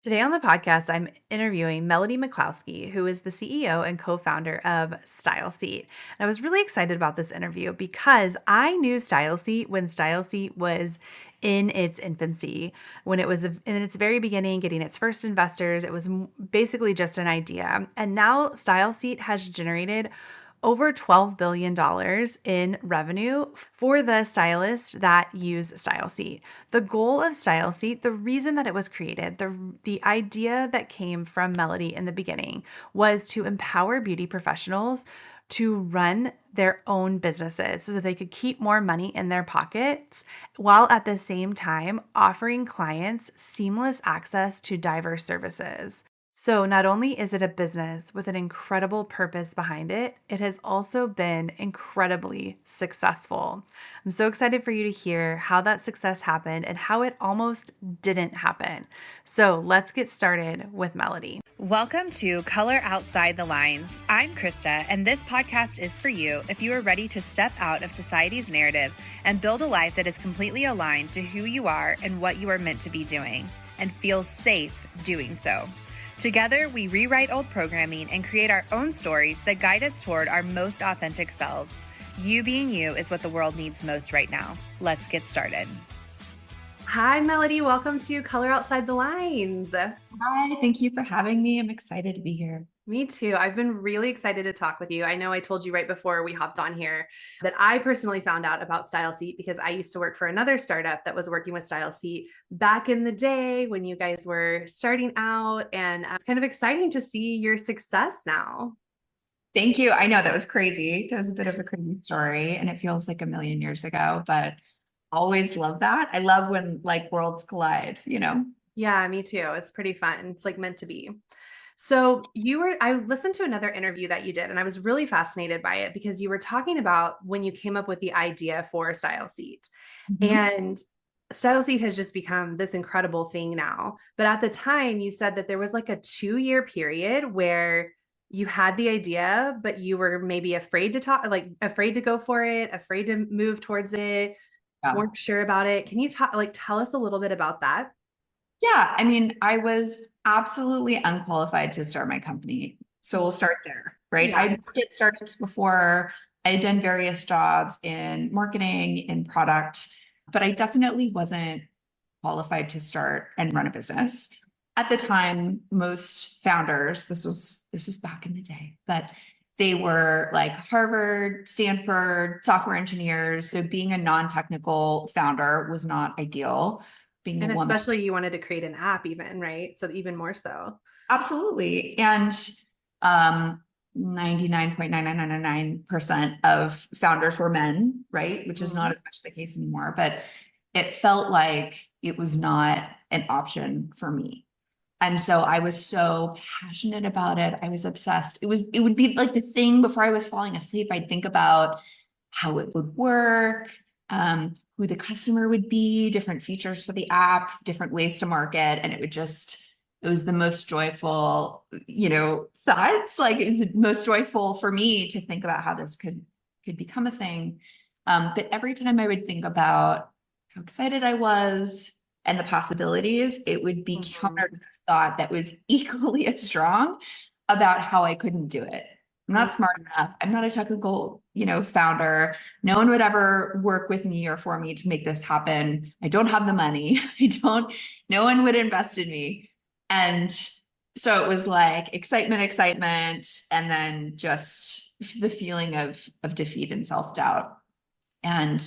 Today on the podcast, I'm interviewing Melody McCloskey, who is the CEO and co-founder of StyleSeat. And I was really excited about this interview because I knew StyleSeat when StyleSeat was in its infancy, when it was in its very beginning, getting its first investors. It was basically just an idea. And now StyleSeat has generated over $12 billion in revenue for the stylists that use StyleSeat. The goal of StyleSeat, the reason that it was created, the idea that came from Melody in the beginning was to empower beauty professionals to run their own businesses so that they could keep more money in their pockets while at the same time offering clients seamless access to diverse services. So, not only is it a business with an incredible purpose behind it, it has also been incredibly successful. I'm so excited for you to hear how that success happened and how it almost didn't happen. So, let's get started with Melody. Welcome to Color Outside the Lines. I'm Krista, and this podcast is for you if you are ready to step out of society's narrative and build a life that is completely aligned to who you are and what you are meant to be doing, and feel safe doing so. Together, we rewrite old programming and create our own stories that guide us toward our most authentic selves. You being you is what the world needs most right now. Let's get started. Hi, Melody. Welcome to Color Outside the Lines. Hi, thank you for having me. I'm excited to be here. Me too. I've been really excited to talk with you. I know I told you right before we hopped on here that I personally found out about StyleSeat because I used to work for another startup that was working with StyleSeat back in the day when you guys were starting out. And it's kind of exciting to see your success now. Thank you. I know that was crazy. That was a bit of a crazy story, and it feels like a million years ago, but always love that. I love when like worlds collide. Yeah, me too. It's pretty fun. It's like meant to be. So I listened to another interview that you did, and I was really fascinated by it because you were talking about when you came up with the idea for StyleSeat. Mhm. And StyleSeat has just become this incredible thing now. But at the time, you said that there was like a 2-year period where you had the idea, but you were maybe afraid to talk, like afraid to go for it, afraid to move towards it, Yeah. weren't sure about it. Can you tell us a little bit about that? Yeah, I mean, I was absolutely unqualified to start my company. So we'll start there, right? Yeah. I'd worked at startups before. I had done various jobs in marketing, in product, but I definitely wasn't qualified to start and run a business. At the time, most founders, this was back in the day, but they were like Harvard, Stanford, software engineers. So being a non-technical founder was not ideal. Being a And woman, especially you wanted to create an app even, right? So even more so. absolutely. And 99.99999% of founders were men, right? Which is not Mhm. as much the case anymore, but it felt like it was not an option for me. And so I was so passionate about it. I was obsessed. It would be like the thing before I was falling asleep. I'd think about how it would work, who the customer would be, different features for the app, different ways to market. And it was the most joyful, thoughts. Like it was the most joyful for me to think about how this could become a thing. But every time I would think about how excited I was and the possibilities, it would be Mhm. countered with a thought that was equally as strong about how I couldn't do it. I'm not smart enough. I'm not a technical, founder. No one would ever work with me or for me to make this happen. I don't have the money. No one would invest in me. And so it was like excitement, and then just the feeling of defeat and self-doubt. And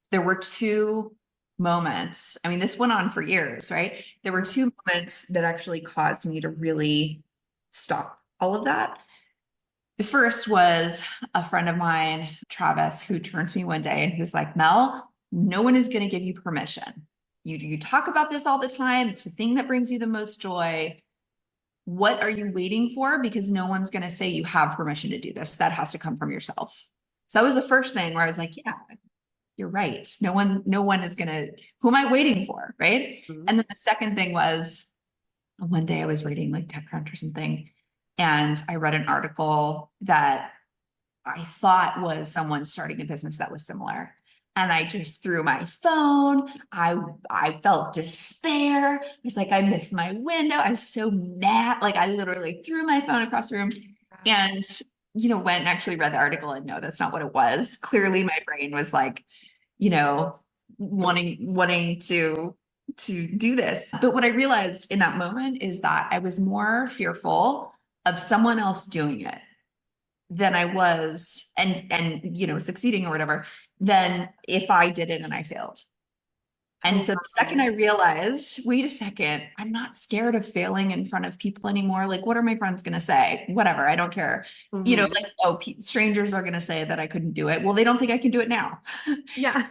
there were two moments. I mean, this went on for years, right? There were two moments that actually caused me to really stop all of that. The first was a friend of mine, Travis, who turned to me one day and he was like, Mel, no one is going to give you permission. You talk about this all the time. It's the thing that brings you the most joy. What are you waiting for? Because no one's going to say you have permission to do this. That has to come from yourself. So that was the first thing where I was like, yeah, you're right. No one is gonna, who am I waiting for? Right. Mhm. And then the second thing was one day I was reading like TechCrunch or something, and I read an article that I thought was someone starting a business that was similar. and I just threw my phone. I felt despair. I was like, I missed my window. I was so mad. Like I literally threw my phone across the room and, went and actually read the article and no, that's not what it was. Clearly my brain was like, you know, wanting to do this. But what I realized in that moment is that I was more fearful of someone else doing it than I was and succeeding or whatever than if I did it and I failed. And Oh, so the second I realized, wait a second, I'm not scared of failing in front of people anymore. Like, what are my friends going to say? Whatever, I don't care. mhm. Like, oh, strangers are going to say that I couldn't do it. Well, they don't think I can do it now. Yeah.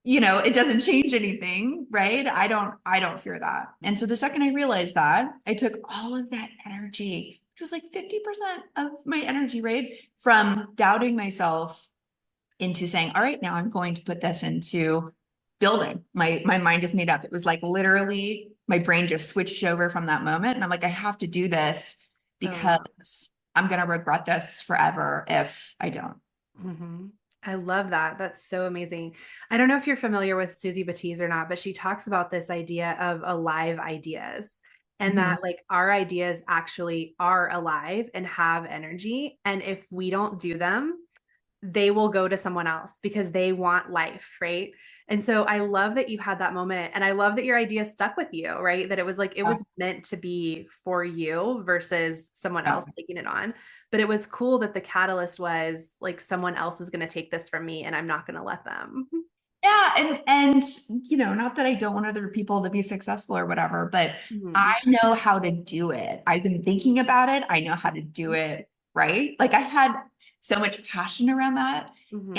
It doesn't change anything, right? I don't fear that. And so the second I realized that, I took all of that energy, which was like 50% of my energy, right? From doubting myself into saying, all right, now I'm going to put this into building. My mind is made up. It was like literally my brain just switched over from that moment. And I'm like, I have to do this Oh, wow. because I'm going to regret this forever if I don't. Mhm. I love that. That's so amazing. I don't know if you're familiar with Susie Batiste or not, but she talks about this idea of alive ideas and Mhm. that like our ideas actually are alive and have energy. And if we don't do them, they will go to someone else because they want life, right? And so I love that you had that moment and I love that your idea stuck with you, right? That it was like it Yeah. was meant to be for you versus someone Yeah. else taking it on. But it was cool that the catalyst was like someone else is going to take this from me and I'm not going to let them. Yeah, and not that I don't want other people to be successful or whatever, but I Mhm. know how to do it. I've been thinking about it. I know how to do it, right? Like I had so much passion around that. And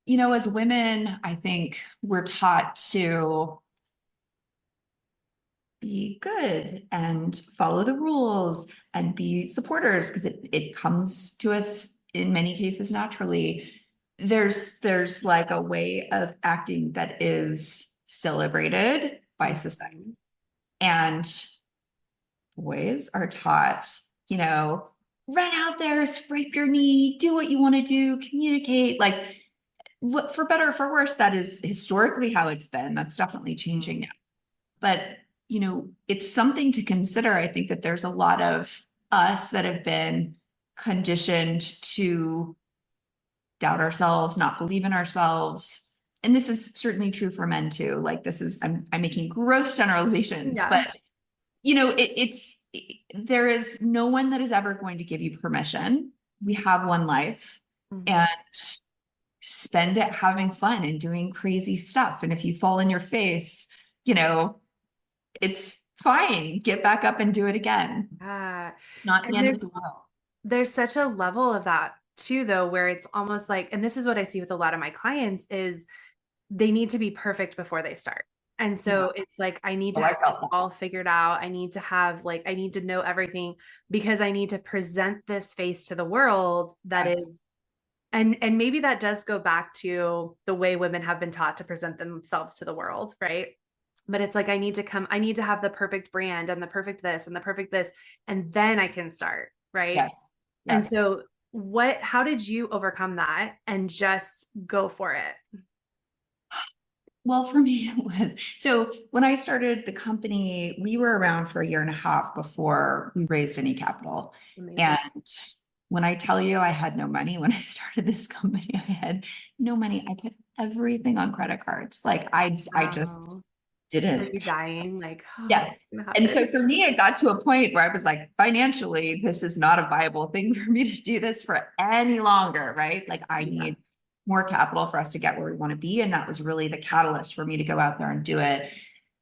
Mhm. as women, I think we're taught to be good and follow the rules and be supporters because it comes to us in many cases naturally. There's like a way of acting that is celebrated by society, Mhm. and boys are taught, you know, run out there, scrape your knee, do what you want to do, communicate. Like what, for better or for worse, that is historically how it's been. That's definitely changing now. But, it's something to consider. I think that there's a lot of us that have been conditioned to doubt ourselves, not believe in ourselves. And this is certainly true for men too. Like this is, I'm making gross generalizations, but Yeah. there is no one that is ever going to give you permission. We have one life Mhm. and spend it having fun and doing crazy stuff. And if you fall in your face, you know, it's fine. Get back up and do it again. Yeah. It's not the And end of the world. there's such a level of that too, though, where it's almost like, and this is what I see with a lot of my clients is they need to be perfect before they start. And Yeah. so it's like, I need to Oh, have I it felt that. all figured out. I need to have like, I need to know everything because I need to present this face to the world that Yes. is, and maybe that does go back to the way women have been taught to present themselves to the world, right? But it's like, I need to have the perfect brand and the perfect this and the perfect this, and then I can start, right? Yes. And Yes. so how did you overcome that and just go for it? Well, for me, it was so when I started the company, we were around for a year and a half before we raised any capital. Amazing. And when I tell you I had no money when I started this company, I had no money. I put everything on credit cards. Like I just Wow. Were didn't. you dying? Like, oh, Yes. what's gonna And happen? so for me, it got to a point where I was like, financially, this is not a viable thing for me to do this for any longer, right? Like I Yeah. need more capital for us to get where we want to be. And that was really the catalyst for me to go out there and do it.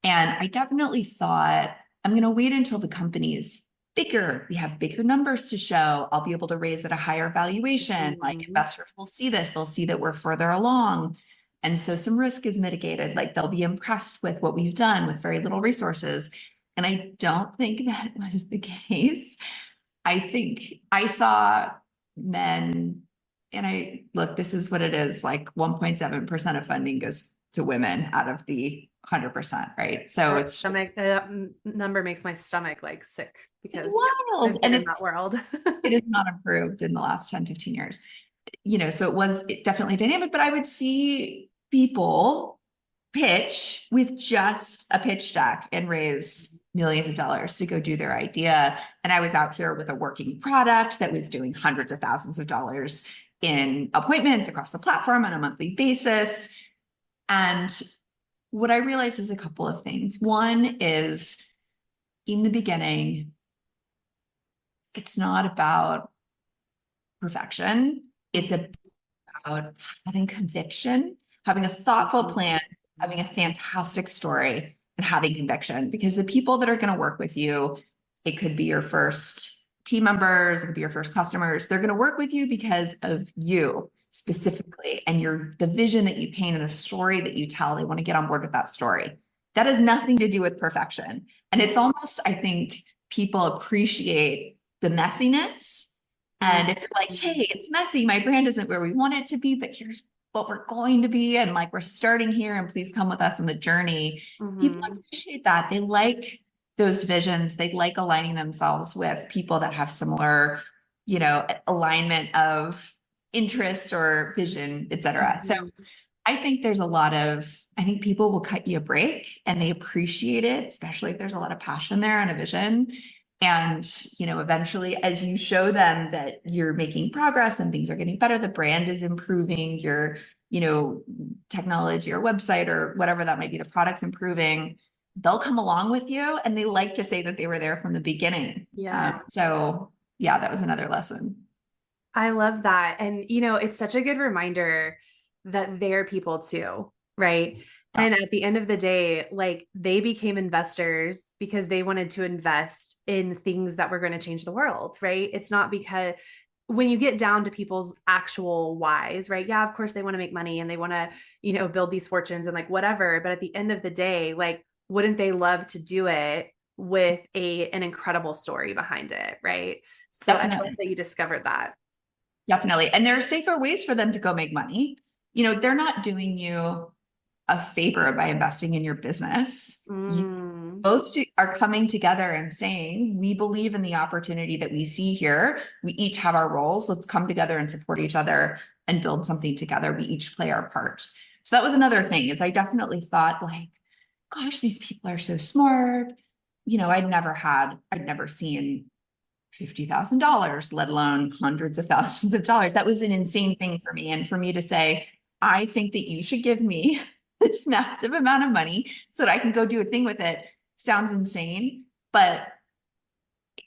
And I definitely thought, I'm going to wait until the company is bigger. We have bigger numbers to show. I'll be able to raise at a higher valuation. Like Mhm. investors will see this, they'll see that we're further along. And so some risk is mitigated. Like they'll be impressed with what we've done with very little resources. And I don't think that was the case. I think I saw men, and I look, this is what it is, like 1.7% of funding goes to women out of the 100%, right? So That it's stomach, just, that number makes my stomach like sick it's because yeah, wild. I've been And in that world. it is not improved in the last 10, 15 years. so it was definitely dynamic, but I would see people pitch with just a pitch deck and raise millions of dollars to go do their idea. And I was out here with a working product that was doing hundreds of thousands of dollars in appointments across the platform on a monthly basis. And what I realized is a couple of things. One is in the beginning, it's not about perfection. It's about having conviction, having a thoughtful plan, having a fantastic story, and having conviction. Because the people that are going to work with you, it could be your first team members, it could be your first customers. They're going to work with you because of you specifically, and the vision that you paint and the story that you tell. They want to get on board with that story. That has nothing to do with perfection. And it's almost, I think, people appreciate the messiness. And if you're like, hey, it's messy, my brand isn't where we want it to be, but here's what we're going to be, and like we're starting here, and please come with us on the journey. People appreciate that. They like those visions. They like aligning themselves with people that have similar, alignment of interest or vision, et cetera. So I think there's I think people will cut you a break and they appreciate it, especially if there's a lot of passion there and a vision. And, eventually, as you show them that you're making progress and things are getting better, the brand is improving, your, technology or website or whatever that might be, the product's improving, they'll come along with you, and they like to say that they were there from the beginning. Yeah. So yeah, that was another lesson. I love that. And, it's such a good reminder that they're people too, right? Yeah. And at the end of the day, like they became investors because they wanted to invest in things that were going to change the world, right? It's not because when you get down to people's actual whys, right? Yeah, of course they want to make money and they want to, build these fortunes and like whatever. But at the end of the day, like, wouldn't they love to do it with an incredible story behind it, right? So I love Definitely. that you discovered that. Definitely. And there are safer ways for them to go make money. They're not doing you a favor by investing in your business. You Mm, both are coming together and saying, we believe in the opportunity that we see here. We each have our roles. Let's come together and support each other and build something together. We each play our part. So that was another thing, is I definitely thought like, gosh, these people are so smart. I'd never seen $50,000, let alone hundreds of thousands of dollars. That was an insane thing for me. And for me to say, I think that you should give me this massive amount of money so that I can go do a thing with it, sounds insane. But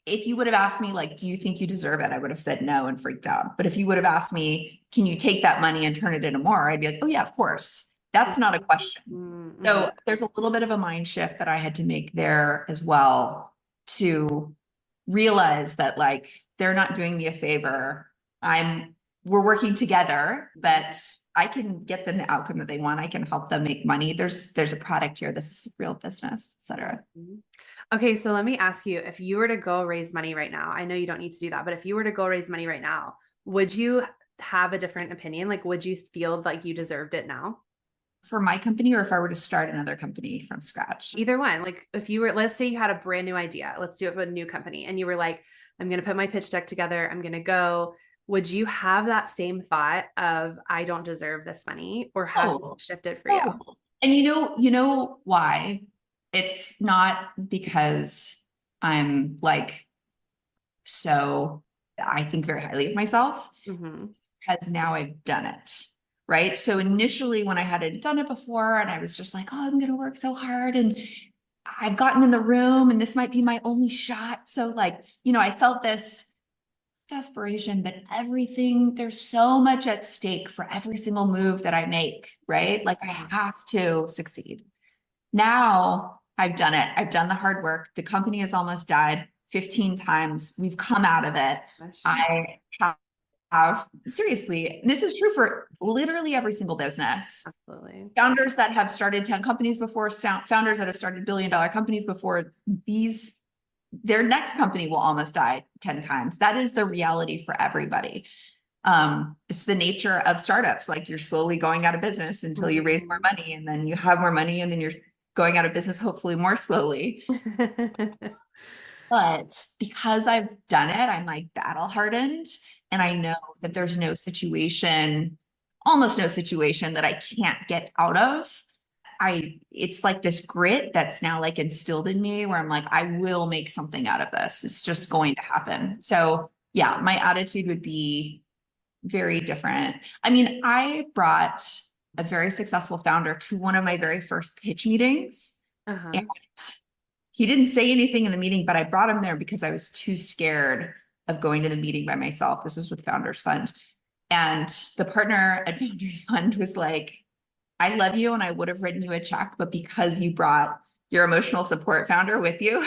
if you would have asked me, like, do you think you deserve it? I would have said no and freaked out. But if you would have asked me, can you take that money and turn it into more? I'd be like, oh yeah, of course. That's not a question. mm, So there's a little bit of a mind shift that I had to make there as well, to realize that like they're not doing me a favor. We're working together, but I can get them the outcome that they want. I can help them make money. There's a product here. This is real business, et cetera. mm. Okay, so let me ask you, if you were to go raise money right now, I know you don't need to do that, but if you were to go raise money right now, would you have a different opinion? Like, would you feel like you deserved it now? For my company, or if I were to start another company from scratch. Either one. Like, if you were, let's say you had a brand new idea, let's do it with a new company, and you were like, I'm going to put my pitch deck together, I'm going to go. Would you have that same thought of, I don't deserve this money, or has it Oh, shifted for you? oh. And you know why? It's not because I'm like, so I think very highly of myself, Mm-hmm. because now I've done it. Right. So initially, when I hadn't done it before, and I was just like, oh, I'm going to work so hard, and I've gotten in the room, and this might be my only shot. So, like, I felt this desperation, but there's so much at stake for every single move that I make. Right. Like, I have to succeed. Now I've done it. I've done the hard work. The company has almost died 15 times. We've come out of it. Gosh. I have, seriously, this is true for literally every single business. Absolutely. Founders that have started 10 companies before, founders that have started billion-dollar companies before, their next company will almost die 10 times. That is the reality for everybody. It's the nature of startups. Like, you're slowly going out of business until you raise more money, and then you have more money, and then you're going out of business, hopefully more slowly. But because I've done it, I'm like battle hardened. And I know that there's no situation, almost no situation that I can't get out of. It's like this grit that's now like instilled in me where I'm like, I will make something out of this. It's just going to happen. So yeah, my attitude would be very different. I mean, I brought a very successful founder to one of my very first pitch meetings. And Uh-huh. he didn't say anything in the meeting, but I brought him there because I was too scared of going to the meeting by myself. This was with Founders Fund. And the partner at Founders Fund was like, I love you and I would have written you a check, but because you brought your emotional support founder with you,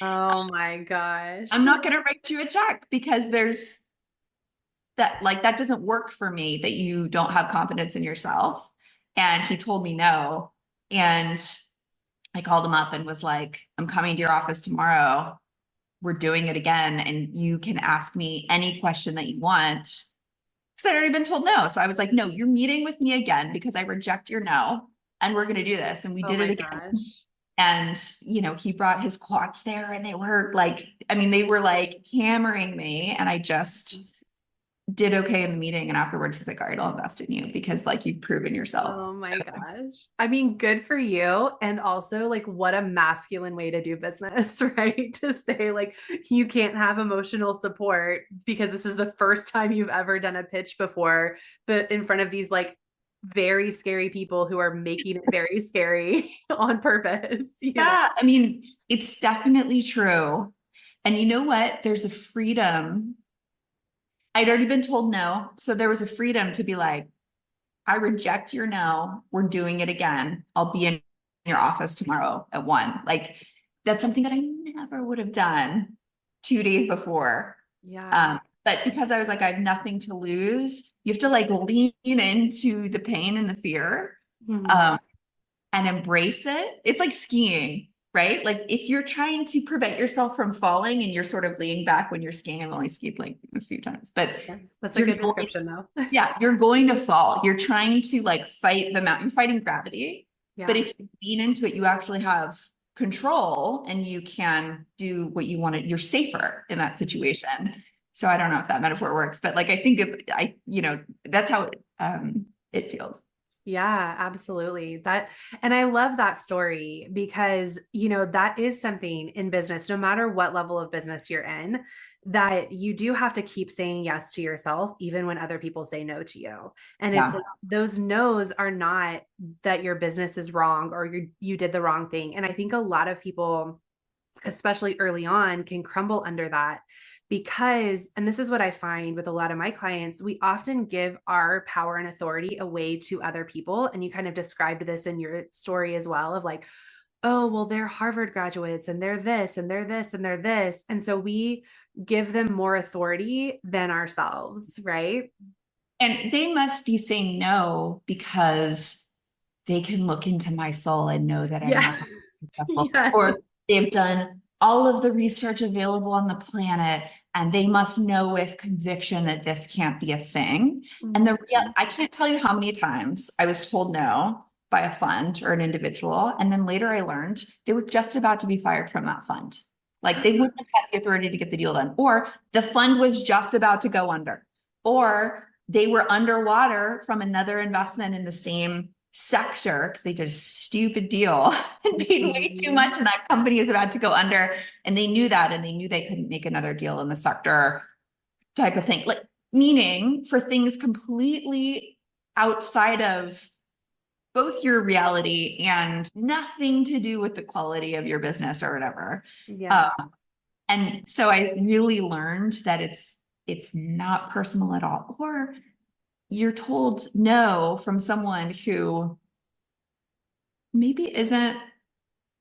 Oh my I'm gosh. not going to write you a check because there's that, like, that doesn't work for me that you don't have confidence in yourself. And he told me no. And I called him up and was like, I'm coming to your office tomorrow. We're doing it again. And you can ask me any question that you want. Because I'd already been told no. So I was like, no, you're meeting with me again because I reject your no. And we're going to do this. And we Oh did it my again. gosh. And, he brought his quads there and they were like, I mean, they were like hammering me. And I just did okay in the meeting. And afterwards, he's like, all right, I'll invest in you because like you've proven yourself. Oh my gosh. I mean, good for you. And also, like, what a masculine way to do business, right? To say, like, you can't have emotional support because this is the first time you've ever done a pitch before, but in front of these, like, very scary people who are making it very scary on purpose, you know? Yeah, I mean, it's definitely true. And you know what? There's a freedom. I'd already been told no. So there was a freedom to be like, I reject your no. We're doing it again. I'll be in your office tomorrow at 1. Like, that's something that I never would have done 2 days before. Yeah. But because I was like, I have nothing to lose, you have to like lean into the pain and the fear. Mhm. Um, and embrace it. It's like skiing, right? Like if you're trying to prevent yourself from falling and you're sort of leaning back when you're skiing, I've only skied like a few times, but That's a you're good going, description, though. yeah, you're going to fall. You're trying to like fight the mountain. You're fighting gravity. But Yeah. if you lean into it, you actually have control and you can do what you want to, you're safer in that situation. So I don't know if that metaphor works, but like I think if that's how it feels. Yeah, absolutely. And I love that story because, that is something in business, no matter what level of business you're in, that you do have to keep saying yes to yourself, even when other people say no to you. And it's Yeah. like those no's are not that your business is wrong or you did the wrong thing. And I think a lot of people, especially early on, can crumble under that because, and this is what I find with a lot of my clients, we often give our power and authority away to other people. And you kind of described this in your story as well of like, oh, well, they're Harvard graduates and they're this and they're this and they're this. And so we give them more authority than ourselves, right? And they must be saying no because they can look into my soul and know that I'm Yeah. not going to be successful. Yeah. Or they've done all of the research available on the planet and they must know with conviction that this can't be a thing. And Mhm. I can't tell you how many times I was told no by a fund or an individual. And then later I learned they were just about to be fired from that fund. Like they wouldn't have had the authority to get the deal done, or the fund was just about to go under, or they were underwater from another investment in the same sector because they did a stupid deal and paid way too Mhm. much, and that company is about to go under. And they knew that, and they knew they couldn't make another deal in the sector, type of thing. Like, meaning for things completely outside of both your reality and nothing to do with the quality of your business or whatever. Yes. And so I really learned that it's not personal at all. Or you're told no from someone who maybe isn't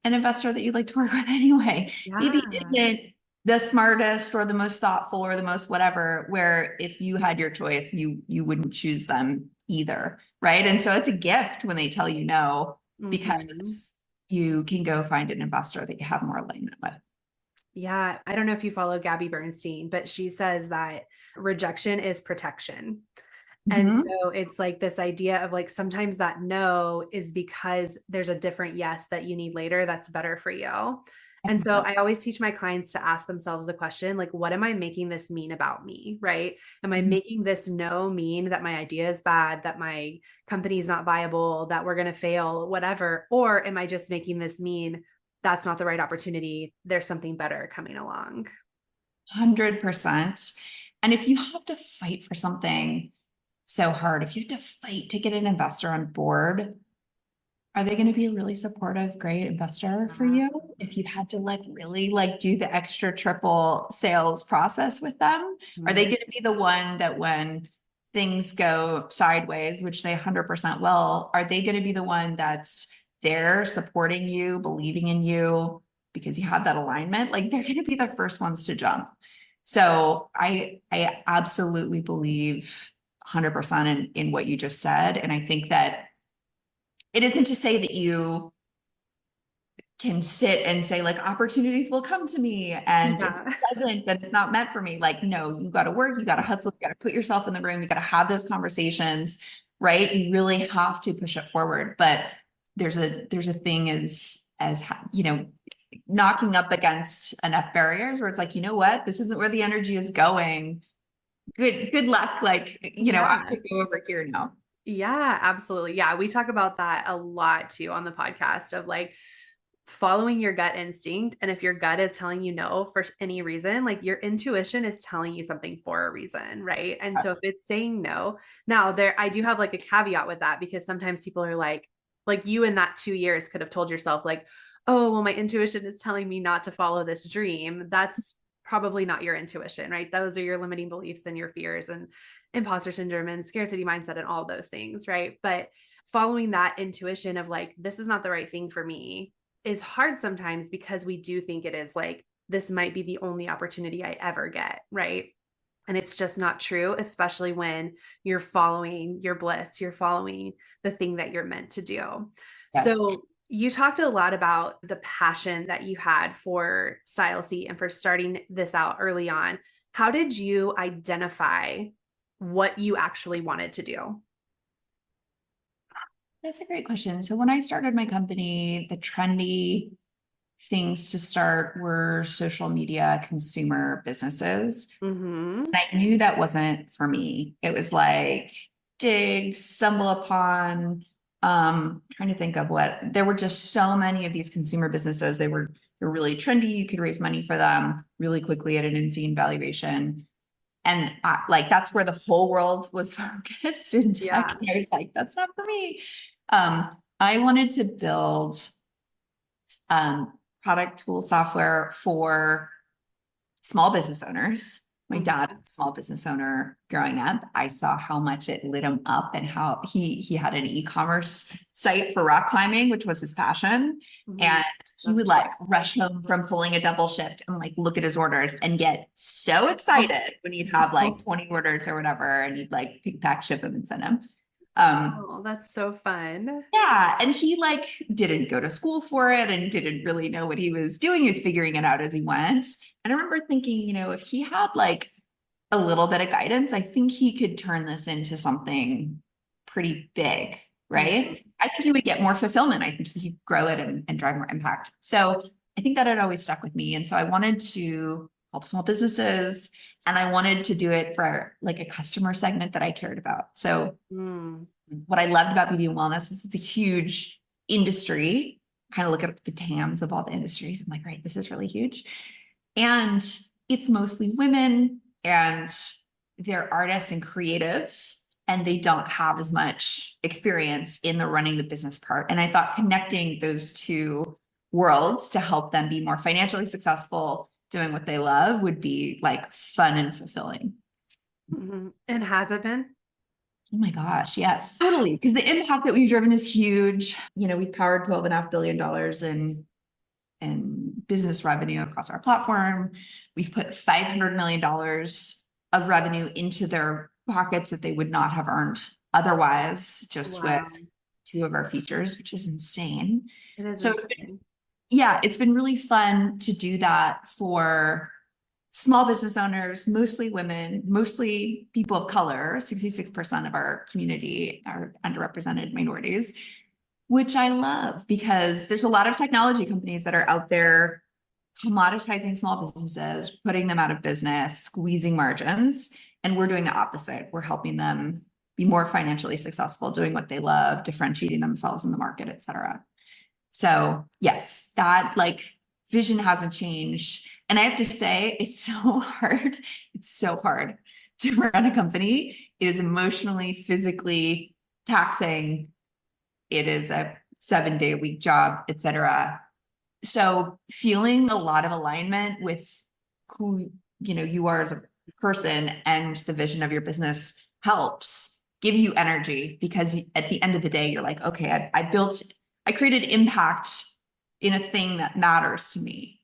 an investor that you'd like to work with anyway. Maybe Yeah. isn't the smartest or the most thoughtful or the most whatever, where if you had your choice, you wouldn't choose them either. Right. And so it's a gift when they tell you no, Mhm. because you can go find an investor that you have more alignment with. Yeah, I don't know if you follow Gabby Bernstein, but she says that rejection is protection. And Mhm. so it's like this idea of like sometimes that no is because there's a different yes that you need later that's better for you. And so I always teach my clients to ask themselves the question, like, what am I making this mean about me? Right? Am I Mhm. making this no mean that my idea is bad, that my company is not viable, that we're going to fail, whatever? Or am I just making this mean that's not the right opportunity? There's something better coming along. 100%. And if you have to fight for something so hard, if you have to fight to get an investor on board, are they going to be a really supportive, great investor for you? If you had to like really like do the extra triple sales process with them, are they Mhm. going to be the one that when things go sideways, which they 100% will, are they going to be the one that's there supporting you, believing in you because you have that alignment? Like they're going to be the first ones to jump. So I absolutely believe 100% in what you just said. And I think that it isn't to say that you can sit and say like opportunities will come to me and if it Yeah. doesn't then it's not meant for me. Like no, you got to work, you got to hustle, you got to put yourself in the room, you got to have those conversations, right? You really have to push it forward. But there's a thing as you know, knocking up against enough barriers where it's like, you know what, this isn't where the energy is going. Good luck, like, you know, I Yeah. could go over here now. Yeah, absolutely. Yeah, we talk about that a lot too on the podcast of like following your gut instinct. And if your gut is telling you no for any reason, like your intuition is telling you something for a reason, right? And so if Yes. it's saying no, now there, I do have like a caveat with that because sometimes people are like you in that 2 years could have told yourself, like, oh, well, my intuition is telling me not to follow this dream. That's probably not your intuition, right? Those are your limiting beliefs and your fears and imposter syndrome and scarcity mindset and all those things, right? But following that intuition of like, this is not the right thing for me is hard sometimes because we do think it is like, this might be the only opportunity I ever get, right? And it's just not true, especially when you're following your bliss, you're following the thing that you're meant to do. Yes. So, you talked a lot about the passion that you had for StyleSeat and for starting this out early on. How did you identify what you actually wanted to do? That's a great question. So when I started my company, the trendy things to start were social media consumer businesses. Mhm. And I knew that wasn't for me. It was like dig, stumble upon, trying to think of what there were just so many of these consumer businesses. They're really trendy. You could raise money for them really quickly at an insane valuation. And like that's where the whole world was focused in tech. Yeah. And I was like, that's not for me. I wanted to build product tool software for small business owners. My dad Mhm. was a small business owner growing up. I saw how much it lit him up and how he had an e-commerce site for rock climbing, which was his passion. Mhm. And he That's would like rush home from pulling a double shift and like look at his orders and get so cool. excited when he'd have like 20 orders or whatever, and he'd like pick, pack, ship them and send them. Oh, that's so fun. Yeah, and he like didn't go to school for it and didn't really know what he was doing. He was figuring it out as he went. And I remember thinking, you know, if he had like a little bit of guidance, I think he could turn this into something pretty big, Mhm. right? I think he would get more fulfillment. I think he could grow it and drive more impact. So I think that had always stuck with me. And so I wanted to help small businesses and I wanted to do it for like a customer segment that I cared about. So Mm. what I loved about beauty and wellness is it's a huge industry. Kind of look at the TAMs of all the industries. I'm like, right, this is really huge. And it's mostly women and they're artists and creatives, and they don't have as much experience in the running the business part. And I thought connecting those two worlds to help them be more financially successful doing what they love would be like fun and fulfilling. Mhm. And has it been? Oh my gosh, yes, totally. Because the impact that we've driven is huge. You know, we've powered $12.5 billion in business revenue across our platform. We've put $500 million of revenue into their pockets that they would not have earned otherwise, just with Wow. two of our features, which is insane. It is So, insane. yeah, it's been really fun to do that for small business owners, mostly women, mostly people of color. 66% of our community are underrepresented minorities, which I love because there's a lot of technology companies that are out there commoditizing small businesses, putting them out of business, squeezing margins. And we're doing the opposite. We're helping them be more financially successful, doing what they love, differentiating themselves in the market, et cetera. So yes, that like vision hasn't changed. And I have to say, it's so hard. It's so hard to run a company. It is emotionally, physically taxing. It is a 7-day-a-week job, et cetera. So feeling a lot of alignment with who, you are as a person and the vision of your business helps give you energy, because at the end of the day, you're like, okay, I created impact in a thing that matters to me.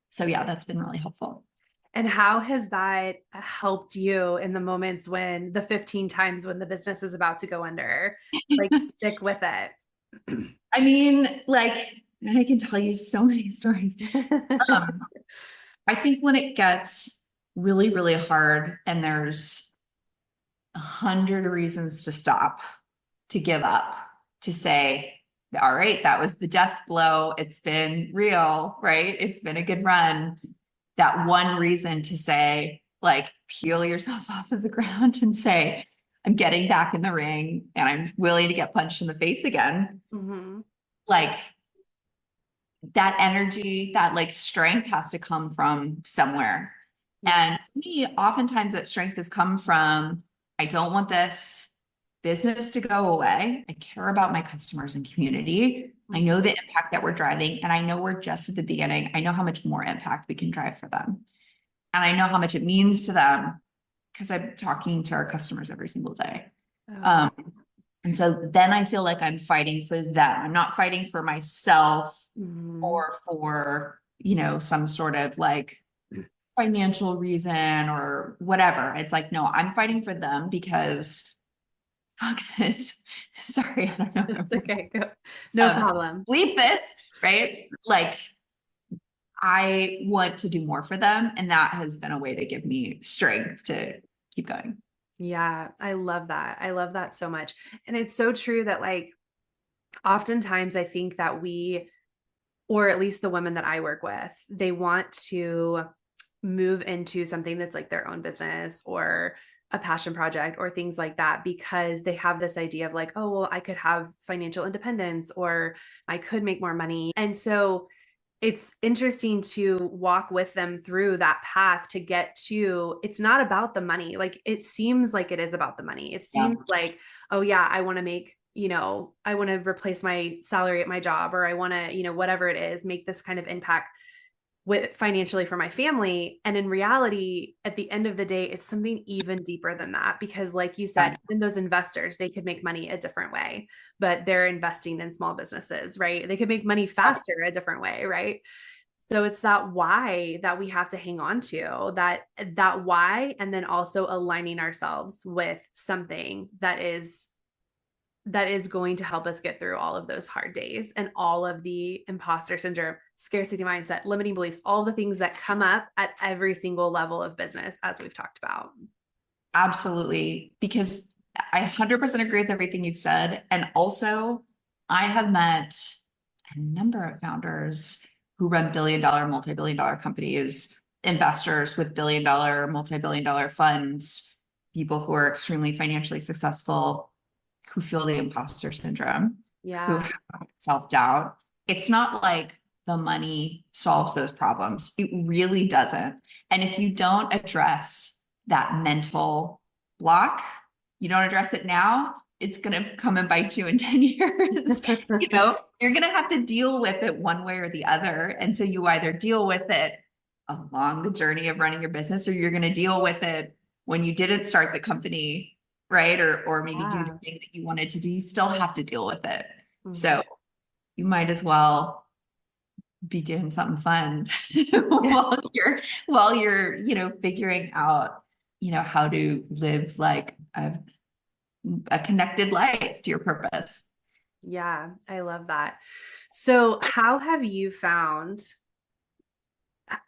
So yeah, that's been really helpful. And how has that helped you in the moments when the 15 times when the business is about to go under, like stick with it? I mean, like, and I can tell you so many stories. I think when it gets really, really hard and there's 100 reasons to stop, to give up, to say, all right, that was the death blow. It's been real, right? It's been a good run. That one reason to say, like, peel yourself off of the ground and say, I'm getting back in the ring and I'm willing to get punched in the face again. Like, that energy, that like strength has to come from somewhere. And for me, oftentimes that strength has come from, I don't want this business to go away. I care about my customers and community. I know the impact that we're driving, and I know we're just at the beginning. I know how much more impact we can drive for them. And I know how much it means to them because I'm talking to our customers every single day. And so then I feel like I'm fighting for them. I'm not fighting for myself or for, some sort of like financial reason or whatever. It's like, no, I'm fighting for them because fuck this. Sorry, I don't know. It's okay. Go. No problem. Bleep this, right? Like, I want to do more for them. And that has been a way to give me strength to keep going. Yeah, I love that. I love that so much. And it's so true that like oftentimes I think that we, or at least the women that I work with, they want to move into something that's like their own business or a passion project or things like that, because they have this idea of like, oh, well, I could have financial independence or I could make more money. And so it's interesting to walk with them through that path to get to, it's not about the money. Like it seems like it is about the money. It seems like, oh yeah, I want to make, I want to replace my salary at my job, or I want to, whatever it is, make this kind of impact with financially for my family. And in reality, at the end of the day, it's something even deeper than that, because like you said, even those investors, they could make money a different way, but they're investing in small businesses, right? They could make money faster a different way, right? So it's that why that we have to hang on to, that why, and then also aligning ourselves with something that is going to help us get through all of those hard days and all of the imposter syndrome, scarcity mindset, limiting beliefs, all the things that come up at every single level of business, as we've talked about. Absolutely. Because I 100% agree with everything you've said. And also, I have met a number of founders who run billion-dollar, multi-billion-dollar companies, investors with billion-dollar, multi-billion-dollar funds, people who are extremely financially successful, who feel the imposter syndrome, who have self-doubt. It's not like the money solves those problems. It really doesn't. And if you don't address that mental block, you don't address it now, it's going to come and bite you in 10 years. You're going to have to deal with it one way or the other. And so you either deal with it along the journey of running your business, or you're going to deal with it when you didn't start the company, right? Or maybe do the thing that you wanted to do. You still have to deal with it. So you might as well be doing something fun while you're figuring out how to live like a connected life to your purpose. Yeah, I love that. So how have you found,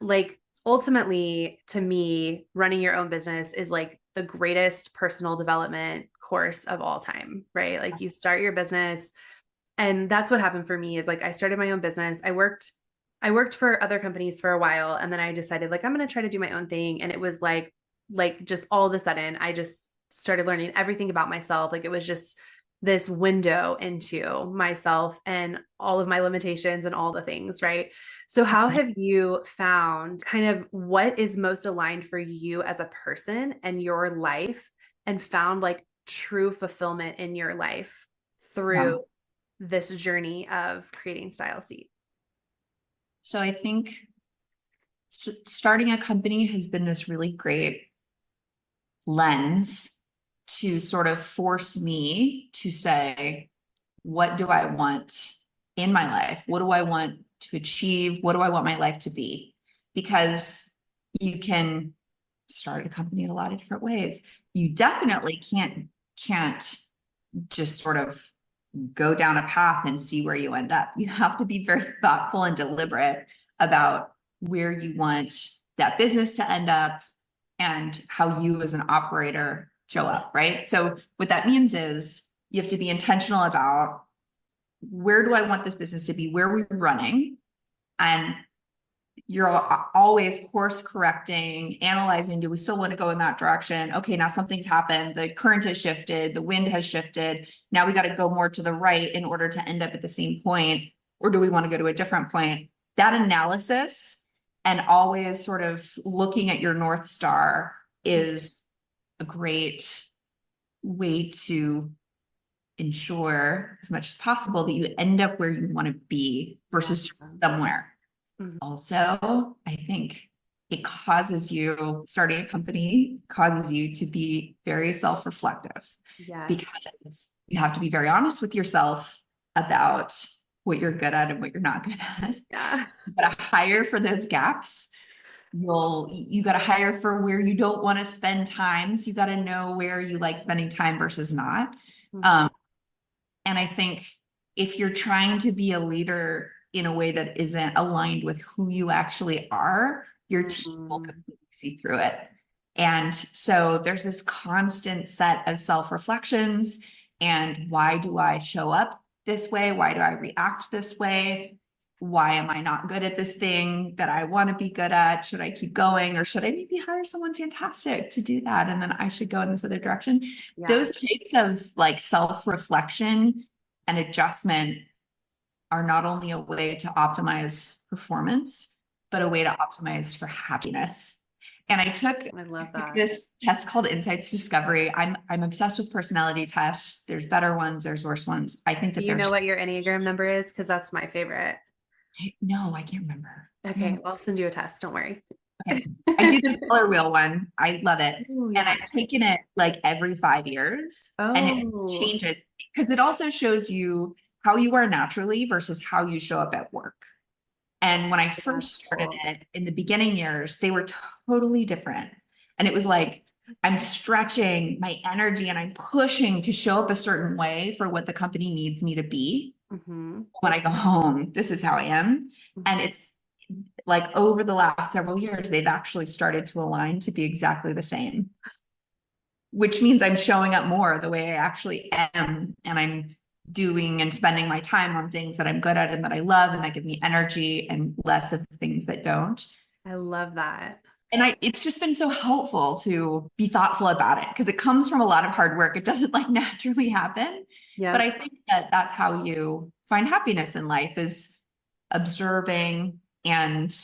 like, ultimately to me, running your own business is like the greatest personal development course of all time, right? Like you start your business, and that's what happened for me is like I started my own business. I worked I worked for other companies for a while, and then I decided like I'm going to try to do my own thing. And it was like just all of a sudden, I just started learning everything about myself. Like it was just this window into myself and all of my limitations and all the things, right? So, how have you found kind of what is most aligned for you as a person and your life, and found like true fulfillment in your life Yeah. through this journey of creating StyleSeat? So I think starting a company has been this really great lens to sort of force me to say, what do I want in my life? What do I want to achieve? What do I want my life to be? Because you can start a company in a lot of different ways. You definitely can't just sort of go down a path and see where you end up. You have to be very thoughtful and deliberate about where you want that business to end up and how you as an operator show up, right? So what that means is you have to be intentional about, where do I want this business to be? Where are we running? And you're always course correcting, analyzing, do we still want to go in that direction? Okay, now something's happened. The current has shifted. The wind has shifted. Now we got to go more to the right in order to end up at the same point. Or do we want to go to a different point? That analysis and always sort of looking at your North Star is a great way to ensure as much as possible that you end up where you want to be versus just somewhere. Mhm. Also, I think it causes you, starting a company causes you to be very self-reflective, Yes. because you have to be very honest with yourself about what you're good at and what you're not good at. Yeah. You gotta hire for those gaps. You got to hire for where you don't want to spend time. So you got to know where you like spending time versus not. Mhm. Um, and I think if you're trying to be a leader in a way that isn't aligned with who you actually are, your team will Mhm. completely see through it. And so there's this constant set of self-reflections. And why do I show up this way? Why do I react this way? Why am I not good at this thing that I want to be good at? Should I keep going, or should I maybe hire someone fantastic to do that? And then I should go in this other direction. Yeah. Those types of like self-reflection and adjustment are not only a way to optimize performance, but a way to optimize for happiness. And I love I took that. this test called Insights Discovery. I'm obsessed with personality tests. There's better ones, there's worse ones. I think Do that you know there's what your Enneagram number is? Because that's my favorite. no, I can't remember. Okay, well, I'll send you a test. Don't worry. Okay. I do the color wheel one. I love it. Oh, And yeah. I've taken it like every 5 years, and it Oh, changes because it also shows you how you are naturally versus how you show up at work. And when I that's first started cool. it in the beginning years, they were totally different. And it was like, I'm stretching my energy and I'm pushing to show up a certain way for what the company needs me to be. Mm-hmm. When I go home, this is how I am. And Mm-hmm. it's like over the last several years, they've actually started to align to be exactly the same, which means I'm showing up more the way I actually am. And I'm doing and spending my time on things that I'm good at and that I love and that give me energy, and less of things that don't. I love that. And it's just been so helpful to be thoughtful about it because it comes from a lot of hard work. It doesn't like naturally happen. But Yep. I think that that's how you find happiness in life, is observing and,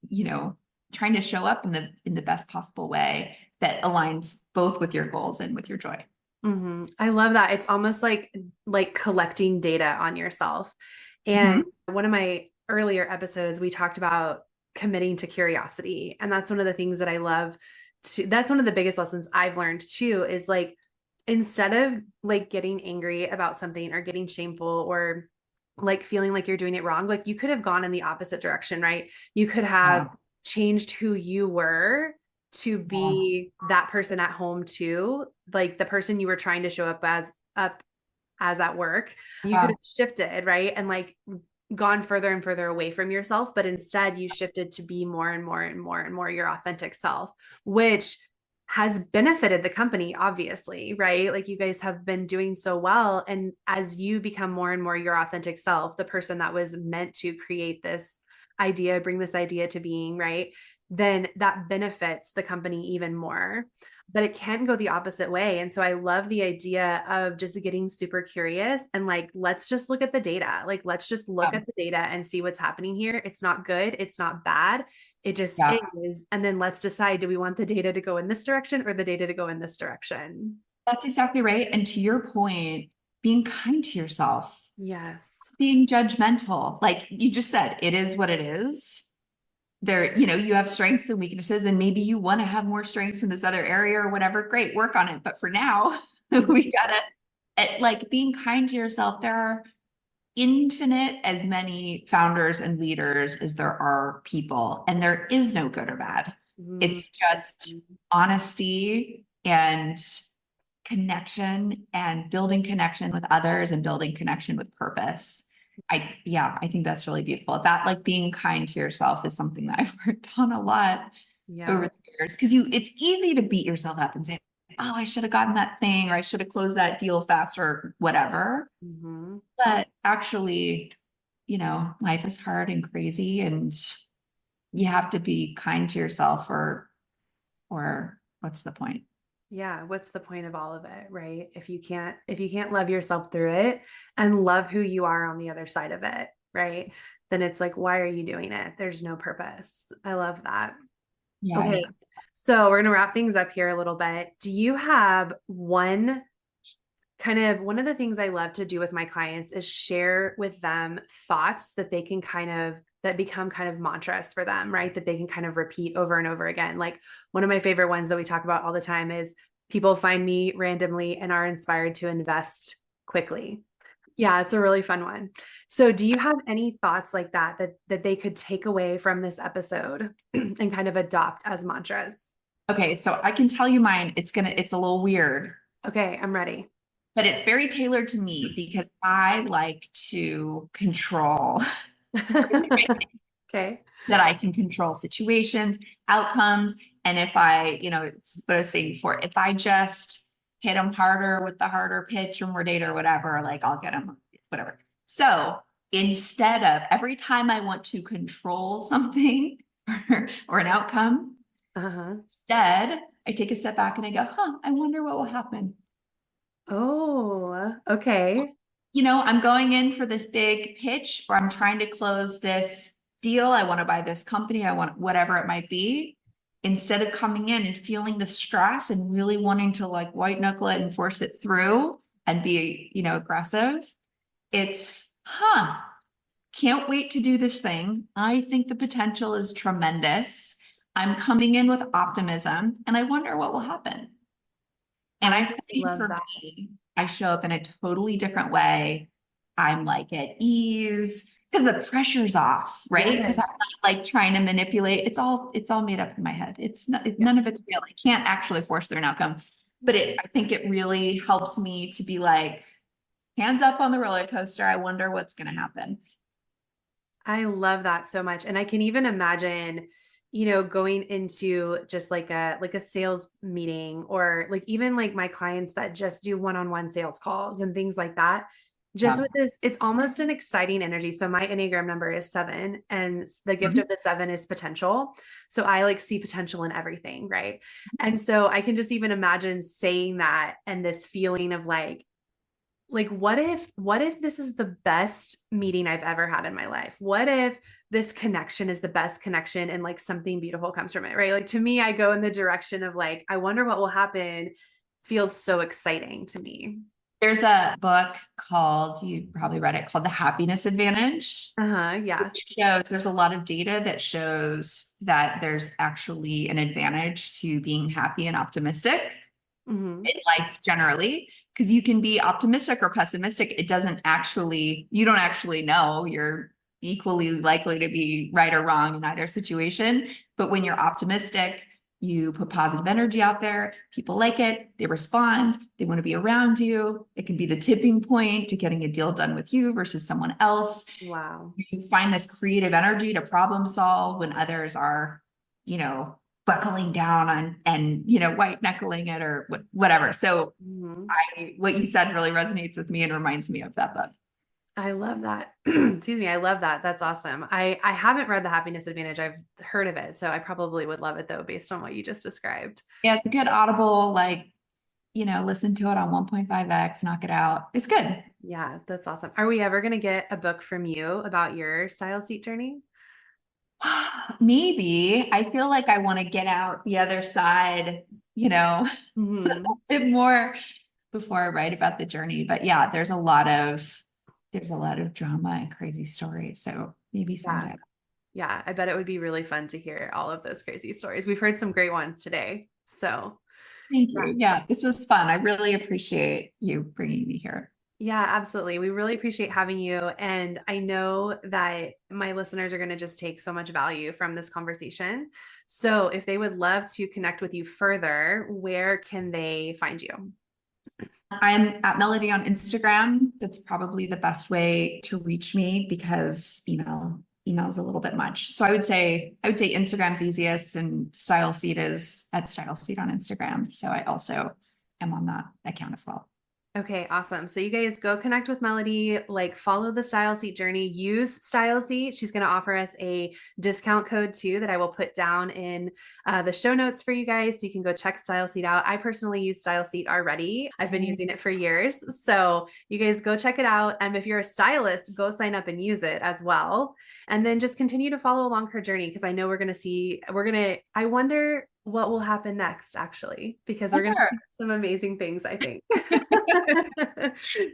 you know, trying to show up in the best possible way that aligns both with your goals and with your joy. Mm-hmm. I love that. It's almost like collecting data on yourself. And Mhm. one of my earlier episodes, we talked about committing to curiosity. And that's one of the things that I love to, that's one of the biggest lessons I've learned too, is like, instead of like getting angry about something or getting shameful or like feeling like you're doing it wrong, like you could have gone in the opposite direction, right? You could have Yeah. changed who you were to Yeah. be that person at home too, like the person you were trying to show up as at work. You could Yeah. have shifted, right? And like gone further and further away from yourself, but instead you shifted to be more and more and more and more your authentic self, which has benefited the company, obviously, right? Like you guys have been doing so well. And as you become more and more your authentic self, the person that was meant to create this idea, bring this idea to being, right? Then that benefits the company even more. But it can go the opposite way. And so I love the idea of just getting super curious and like, let's just look at the data. Like, let's just look Yeah. at the data and see what's happening here. It's not good. It's not bad. It just Yeah. is. And then let's decide, do we want the data to go in this direction or the data to go in this direction? That's exactly right. And to your point, being kind to yourself, Yes. being judgmental, like you just said, it is what it is. There, you have strengths and weaknesses, and maybe you want to have more strengths in this other area or whatever. Great, work on it. But for now, we gotta like being kind to yourself. There are infinite as many founders and leaders as there are people, and there is no good or bad. Mhm. It's just honesty and connection and building connection with others and building connection with purpose. I think that's really beautiful. That like being kind to yourself is something that I've worked on a lot Yeah. over the years because it's easy to beat yourself up and say, oh, I should have gotten that thing, or I should have closed that deal faster, or whatever. Mhm. But actually, life is hard and crazy, and you have to be kind to yourself, or what's the point? Yeah, what's the point of all of it, right? If you can't love yourself through it and love who you are on the other side of it, right? Then it's like, why are you doing it? There's no purpose. I love that. Yeah. Okay. So we're going to wrap things up here a little bit. Do you have one of the things I love to do with my clients is share with them thoughts that they can that become kind of mantras for them, right? That they can kind of repeat over and over again. Like one of my favorite ones that we talk about all the time is people find me randomly and are inspired to invest quickly. Yeah, it's a really fun one. So do you have any thoughts like that they could take away from this episode and kind of adopt as mantras? Okay, so I can tell you mine. It's a little weird, Okay, I'm ready. but it's very tailored to me because I like to control Okay. that I can control situations, outcomes. And if it's what I was saying before, if I just hit them harder with the harder pitch or more data or whatever, like I'll get them, whatever. So instead of every time I want to control something or an outcome, Uh-huh. instead, I take a step back and I go, I wonder what will happen. Oh, okay. I'm going in for this big pitch, or I'm trying to close this deal. I want to buy this company. I want whatever it might be. Instead of coming in and feeling the stress and really wanting to like white knuckle it and force it through and be, aggressive, it's, can't wait to do this thing. I think the potential is tremendous. I'm coming in with optimism and I wonder what will happen. And I I find love for that. me, I show up in a totally different way. I'm like at ease because the pressure's off, right? Because I'm Yes. not like trying to manipulate. It's all made up in my head. It's not, Yeah. none of it's real. I can't actually force through an outcome. But I think it really helps me to be like, hands up on the roller coaster. I wonder what's going to happen. I love that so much. And I can even imagine, going into just like a sales meeting or like even like my clients that just do one-on-one sales calls and things like that. Just Yeah. with this, it's almost an exciting energy. So my Enneagram number is 7, and the gift Mhm. of the 7 is potential. So I like see potential in everything, right? And so I can just even imagine saying that and this feeling of like what if this is the best meeting I've ever had in my life? What if this connection is the best connection and like something beautiful comes from it, right? Like to me, I go in the direction of like, I wonder what will happen, feels so exciting to me. There's a book called, you probably read it, called The Happiness Advantage. Uh-huh. Yeah. Which shows there's a lot of data that shows that there's actually an advantage to being happy and optimistic Hmm. in life generally, because you can be optimistic or pessimistic. You don't actually know. You're equally likely to be right or wrong in either situation. But when you're optimistic, you put positive energy out there, people like it, they respond, they want to be around you. It can be the tipping point to getting a deal done with you versus someone else. Wow. You find this creative energy to problem solve when others are, you know, buckling down on and, white knuckling it or whatever. So Hmm. what you said really resonates with me and reminds me of that book. I love that. Excuse me. I love that. That's awesome. I haven't read The Happiness Advantage. I've heard of it. So I probably would love it though, based on what you just described. Yeah, it's a good audible, like, listen to it on 1.5x, knock it out. It's good. Yeah, that's awesome. Are we ever going to get a book from you about your style seat journey? Maybe I feel like I want to get out the other side, a Hmm. bit more before I write about the journey. But yeah, there's a lot of drama and crazy stories. So maybe Yeah. someday. Yeah. I bet it would be really fun to hear all of those crazy stories. We've heard some great ones today. So, Thank yeah. you. Yeah, this was fun. I really appreciate you bringing me here. Yeah, absolutely. We really appreciate having you. And I know that my listeners are going to just take so much value from this conversation. So, if they would love to connect with you further, where can they find you? I'm at Melody on Instagram. That's probably the best way to reach me because email is a little bit much. So I would say Instagram's easiest and StyleSeat is at StyleSeat on Instagram. So I also am on that account as well. Okay, awesome. So you guys go connect with Melody, like follow the Style Seat journey, use Style Seat. She's going to offer us a discount code too that I will put down in the show notes for you guys. So you can go check Style Seat out. I personally use Style Seat already. I've been using it for years. So you guys go check it out. And if you're a stylist, go sign up and use it as well. And then just continue to follow along her journey because I know I wonder what will happen next actually, because we're going to Sure. see some amazing things, I think.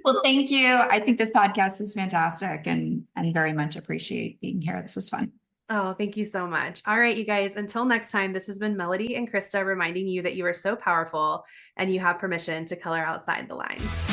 Well, thank you. I think this podcast is fantastic and very much appreciate being here. This was fun. Oh, thank you so much. All right, you guys, until next time, this has been Melody and Krista reminding you that you are so powerful and you have permission to color outside the lines.